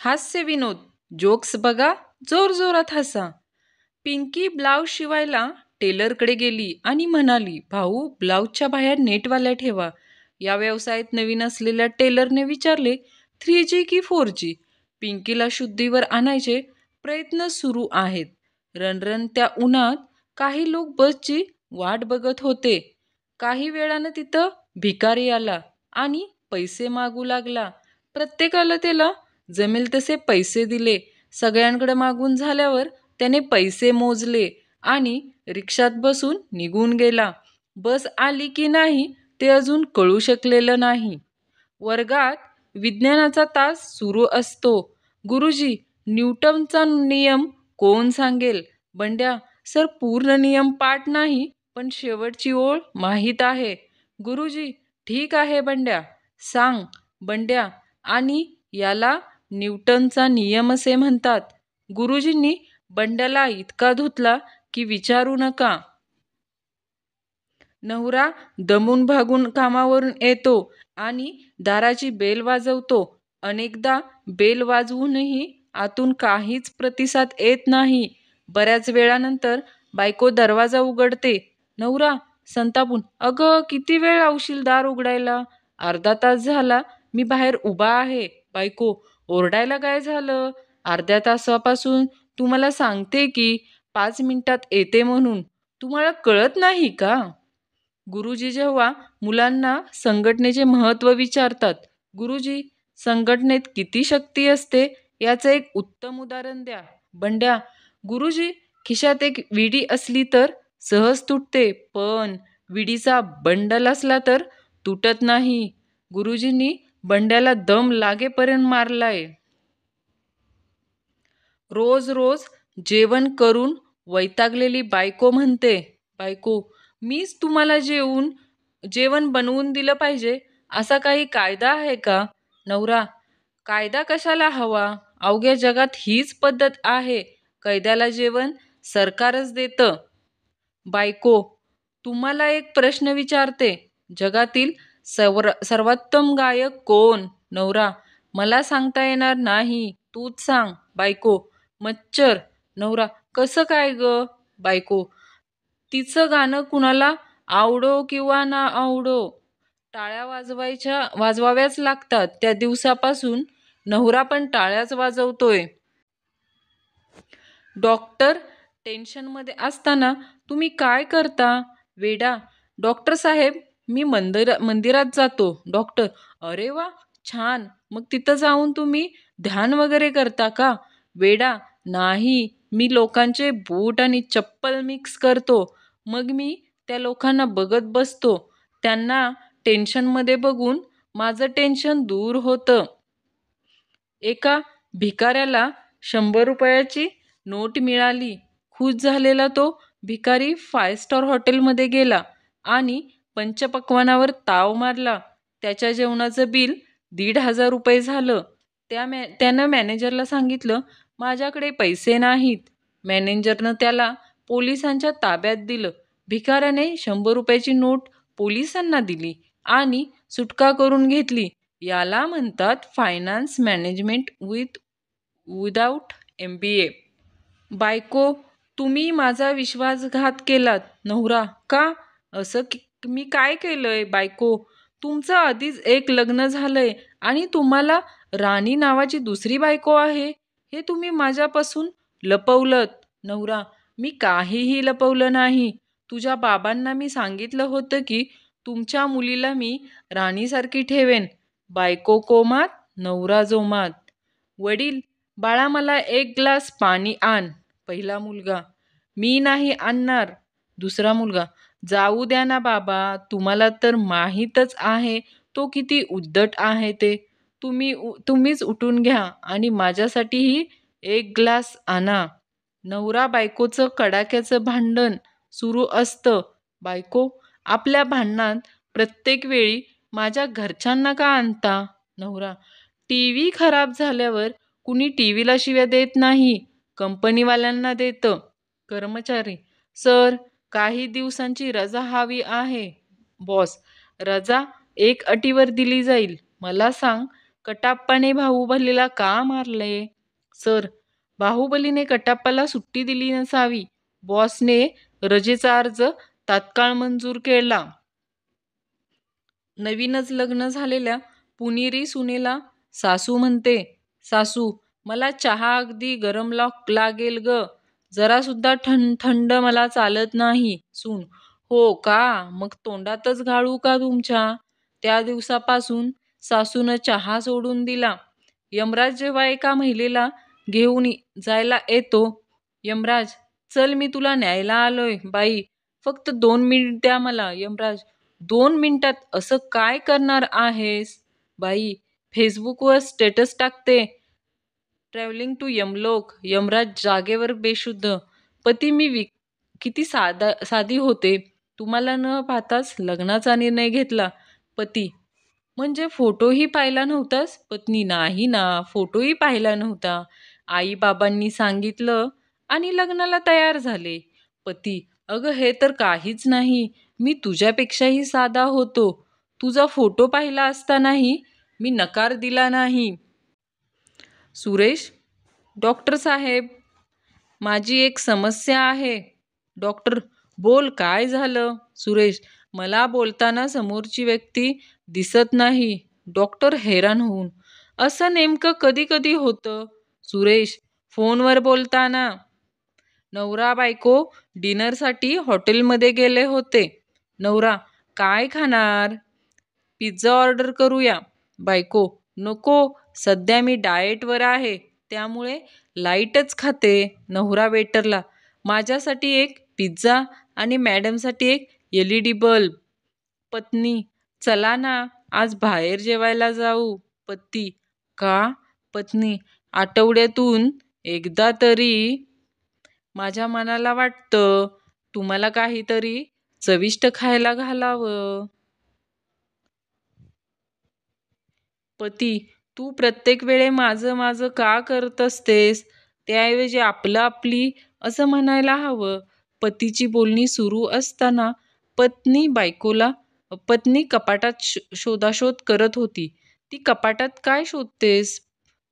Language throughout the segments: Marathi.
हास्य विनोद, जोक्स बघा, जोरजोरात हसा. पिंकी ब्लाऊज शिवायला टेलरकडे गेली आणि म्हणाली, भाऊ ब्लाऊजच्या बाहेर नेटवाल्या ठेवा. या व्यवसायात नवीन असलेल्या टेलरने विचारले, 3G की 4G? पिंकीला शुद्धीवर आणायचे प्रयत्न सुरू आहेत. रणरण त्या उन्हात काही लोक बसची वाट बघत होते. काही वेळानं तिथं भिकारी आला आणि पैसे मागू लागला. प्रत्येकाला त्याला जमेल तसे पैसे दिले. सगळ्यांकडे मागून झाल्यावर त्याने पैसे मोजले आणि रिक्षात बसून निघून गेला. बस आली की नाही ते अजून कळू शकलेलं नाही. वर्गात विज्ञानाचा तास सुरू असतो. गुरुजी, न्यूटनचा नियम कोण सांगेल? बंड्या, सर पूर्ण नियम पाठ नाही पण शेवटची ओळ माहीत आहे. गुरुजी, ठीक आहे बंड्या, सांग. बंड्या, आणि याला न्यूटनचा नियम असे म्हणतात. गुरुजींनी बंड्याला इतका धुतला की विचारू नका. नवरा दमून भागून कामावरून येतो आणि दाराची बेल वाजवतो. अनेकदा बेल वाजवूनही आतून काहीच प्रतिसाद येत नाही. बऱ्याच वेळानंतर बायको दरवाजा उघडते. नवरा संतापून, अगं किती वेळ लावशील दार उघडायला? अर्धा तास झाला मी बाहेर उभा आहे. बायको, ओरडायला काय झालं? अर्ध्या तासापासून तुम्हाला सांगते की 5 मिनिटात येते म्हणून. तुम्हाला कळत नाही का? गुरुजी जेव्हा मुलांना संघटनेचे महत्त्व विचारतात, गुरुजी, संघटनेत किती शक्ती असते याचं एक उत्तम उदाहरण द्या. बंड्या, गुरुजी, खिशात एक विडी असली तर सहज तुटते, पण विडीचा बंडल असला तर तुटत नाही. गुरुजींनी बंड्याला दम लागेपर्यंत मारलाय. रोज रोज जेवण करून वैतागलेली बायको म्हणते, बायको, मीच तुम्हाला जेवण बनवून दिलं पाहिजे असा काही कायदा आहे का? नवरा, कायदा कशाला हवा? अवघ्या जगात हीच पद्धत आहे. कैद्याला जेवण सरकारच देतं. बायको, तुम्हाला एक प्रश्न विचारते. जगातील सर्वोत्तम गायक कोण? नवरा, मला सांगता येणार नाही, तूच सांग. बायको, मच्छर. नवरा, कसं काय ग? बायको, तिचं गाणं कुणाला आवडो किंवा ना आवडो, टाळ्या वाजवाव्याच लागतात. त्या दिवसापासून नवरा पण टाळ्याच वाजवतोय. डॉक्टर, टेन्शनमध्ये असताना तुम्ही काय करता? वेडा, डॉक्टर साहेब, मी मंदिरात जातो. डॉक्टर, अरे वा, छान. मग तिथं जाऊन तुम्ही ध्यान वगैरे करता का? वेडा, नाही, मी लोकांचे बूट आणि चप्पल मिक्स करतो. मग मी त्या लोकांना बघत बसतो. त्यांना टेन्शनमध्ये बघून माझं टेन्शन दूर होतं. एका भिकाऱ्याला 100 रुपयाची नोट मिळाली. खुश झालेला तो भिकारी 5 स्टार हॉटेलमध्ये गेला आणि पंचपक्वानावर ताव मारला. त्याच्या जेवणाचं बिल 1,500 रुपये झालं. त्यानं मॅनेजरला सांगितलं, माझ्याकडे पैसे नाहीत. मॅनेजरनं त्याला पोलिसांच्या ताब्यात दिलं. भिकाऱ्याने 100 रुपयाची नोट पोलिसांना दिली आणि सुटका करून घेतली. याला म्हणतात फायनान्स मॅनेजमेंट विदाऊट MBA. बायको, तुम्ही माझा विश्वासघात केलात. नवरा, का? असं मी काय केलंय? बायको, तुमचं आधीच एक लग्न झालंय आणि तुम्हाला राणी नावाची दुसरी बायको आहे. हे तुम्ही माझ्यापासून लपवलंत. नवरा, मी काहीही लपवलं नाही. तुझ्या बाबांना मी सांगितलं होतं की तुमच्या मुलीला मी राणीसारखी ठेवेन. बायको कोमात, नवरा जोमात. वडील, बाळा मला 1 ग्लास पाणी आण. पहिला मुलगा, मी नाही आणणार. दुसरा मुलगा, जाऊ द्या ना बाबा, तुम्हाला तर माहीतच आहे तो किती उद्धट आहे ते. तुम्हीच उठून घ्या आणि माझ्यासाठीही 1 ग्लास आणा. नवरा बायकोचं कडाक्याचं भांडण सुरू असतं. बायको, आपल्या भांडणात प्रत्येक वेळी माझ्या घरच्यांना का आणता? नवरा, TV खराब झाल्यावर कुणी टीव्हीला शिव्या देत नाही, कंपनीवाल्यांना देतं. कर्मचारी, सर, काही दिवसांची रजा हवी आहे. बॉस, रजा 1 अटीवर दिली जाईल. मला सांग, कटाप्पाने बाहुबलीला का मारले? सर, बाहुबलीने कटाप्पाला सुट्टी दिली नसावी. बॉसने रजेचा अर्ज तात्काळ मंजूर केला. नवीनच लग्न झालेल्या पुणेरी सुनेला सासू म्हणते, सासू, मला चहा अगदी गरम लागेल ग. जरा सुद्धा थंड मला चालत नाही. सून, हो का? मग तोंडातच घालू का तुमच्या? त्या दिवसापासून सासूनं चहा सोडून दिला. यमराज जेव्हा एका महिलेला घेऊन जायला येतो, यमराज, चल मी तुला न्यायला आलोय. बाई, फक्त 2 मिनिट द्या मला. यमराज, 2 मिनिटात असं काय करणार आहेस? बाई, फेसबुकवर स्टेटस टाकते. ट्रॅव्हलिंग टू यमलोक. यमराज जागेवर बेशुद्ध. पती, मी किती साधी होते. तुम्हाला न पाहताच लग्नाचा निर्णय घेतला. पती, म्हणजे फोटोही पाहिला नव्हतास? पत्नी, नाही ना, फोटोही पाहिला नव्हता. आई बाबांनी सांगितलं आणि लग्नाला तयार झाले. पती, अगं हे तर काहीच नाही. मी तुझ्यापेक्षाही साधा होतो. तुझा फोटो पाहिला असतानाही मी नकार दिला नाही. सुरेश, डॉक्टर साहेब, माझी एक समस्या आहे. डॉक्टर, बोल, काय झालं? सुरेश, मला बोलताना समोरची व्यक्ती दिसत नाही. डॉक्टर हैराण होऊन, असं नेमकं कधी कधी होतं? सुरेश, फोनवर बोलताना. नवरा बायको डिनरसाठी हॉटेलमध्ये गेले होते. नवरा, काय खाणार? पिझ्झा ऑर्डर करूया. बायको, नको, सध्या मी डाएटवर आहे, त्यामुळे लाईटच खाते. नवरा वेटरला, माझ्यासाठी एक पिझ्झा आणि मॅडमसाठी एक LED बल्ब. पत्नी, चला ना, आज बाहेर जेवायला जाऊ. पती, का? पत्नी, आठवड्यातून एकदा तरी. माझ्या मनाला वाटतं तुम्हाला काहीतरी चविष्ट खायला घालावं. पती, तू प्रत्येक वेळे माझं माझं का करत असतेस? त्याऐवजी आपलं आपली असं म्हणायला हवं. पतीची बोलणी सुरू असताना पत्नी कपाटात शोधाशोध करत होती. ती कपाटात काय शोधतेस?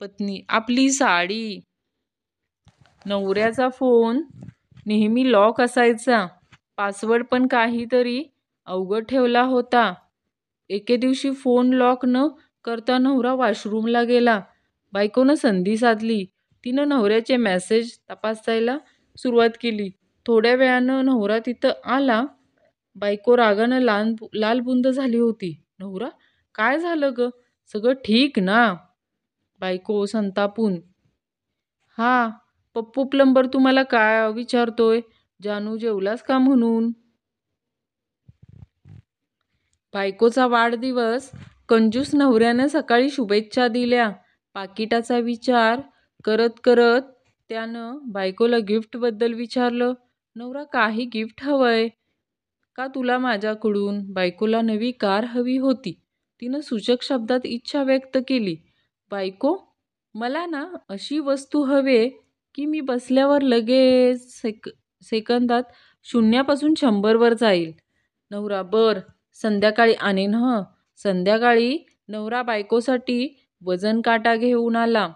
पत्नी, आपली साडी. नवऱ्याचा फोन नेहमी लॉक असायचा. पासवर्ड पण काहीतरी अवघड ठेवला होता. एके दिवशी फोन लॉक न करता नवरा वॉशरूमला गेला. बायकोनं संधी साधली. तिनं नवऱ्याचे मेसेज तपासायला सुरुवात केली. थोड्या वेळानं नवरा तिथं आला. बायको रागानं लालबुंद झाली होती. नवरा, काय झालं ग? सगळं ठीक ना? बायको संतापून, हा, पप्पू प्लंबर तुम्हाला काय विचारतोय? जानू, जेवलास का म्हणून. बायकोचा वाढदिवस. कंजूस नवऱ्यानं सकाळी शुभेच्छा दिल्या. पाकिटाचा विचार करत करत त्यानं बायकोला गिफ्टबद्दल विचारलं. नवरा, काही गिफ्ट हवंय का तुला माझ्याकडून? बायकोला नवी कार हवी होती. तिनं सूचक शब्दात इच्छा व्यक्त केली. बायको, मला ना अशी वस्तू हवे की मी बसल्यावर लगेच सेकंदात 0 पासून 100 वर जाईल. नवरा, बर, संध्याकाळी आणेन हं. संध्याकाळी नवरा बायकोसाठी वजन काटा घेऊन आला.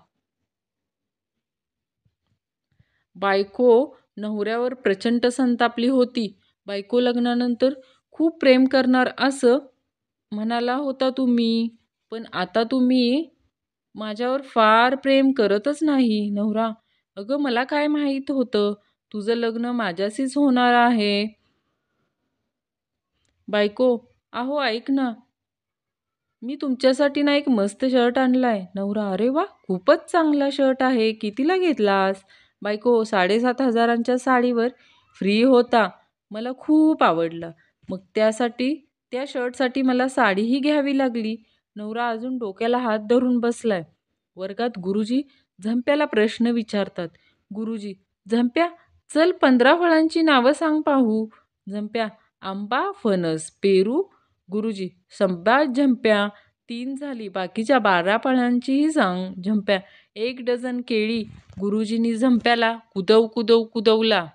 बायको नवऱ्यावर प्रचंड संतापली होती. बायको, लग्नानंतर खूप प्रेम करणार असं म्हणाला होता तुम्ही, पण आता तुम्ही माझ्यावर फार प्रेम करतच नाही. नवरा, अगं मला काय माहीत होतं तुझं लग्न माझ्याशीच होणार आहे. बायको, अहो ऐक ना, मी तुमच्यासाठी ना एक मस्त शर्ट आणलाय. नवरा, अरे वा, खूपच चांगला शर्ट आहे. कितीला घेतलास? बायको, 7,500च्या साडीवर फ्री होता. मला खूप आवडला. मग त्या शर्टसाठी मला साडीही घ्यावी लागली. नवरा अजून डोक्याला हात धरून बसलाय. वर्गात गुरुजी झंप्याला प्रश्न विचारतात. गुरुजी, झंप्या, चल 15 फळांची नावं सांग पाहू. झंप्या, आंबा, फणस, पेरू. गुरुजी, संबास झंप्या, 3 झाली, बाकीच्या 12 फळांचीही सांग. झंप्या, 1 डझन केळी. गुरुजींनी झंप्याला कुदवला.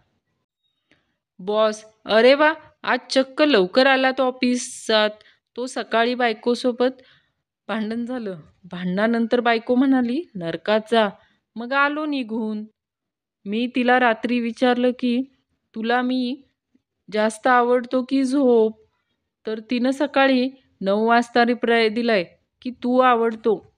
बॉस, अरे वा, आज चक्क लवकर आलात ऑफिसात. तो सकाळी बायकोसोबत भांडण झालं. भांडणानंतर बायको म्हणाली, नरकात जा. मग आलो निघून. मी तिला रात्री विचारलं की तुला मी जास्त आवडतो की झोप? तर तिनं सकाळी 9 वाजता रिप्लाय दिलाय की तू आवडतो.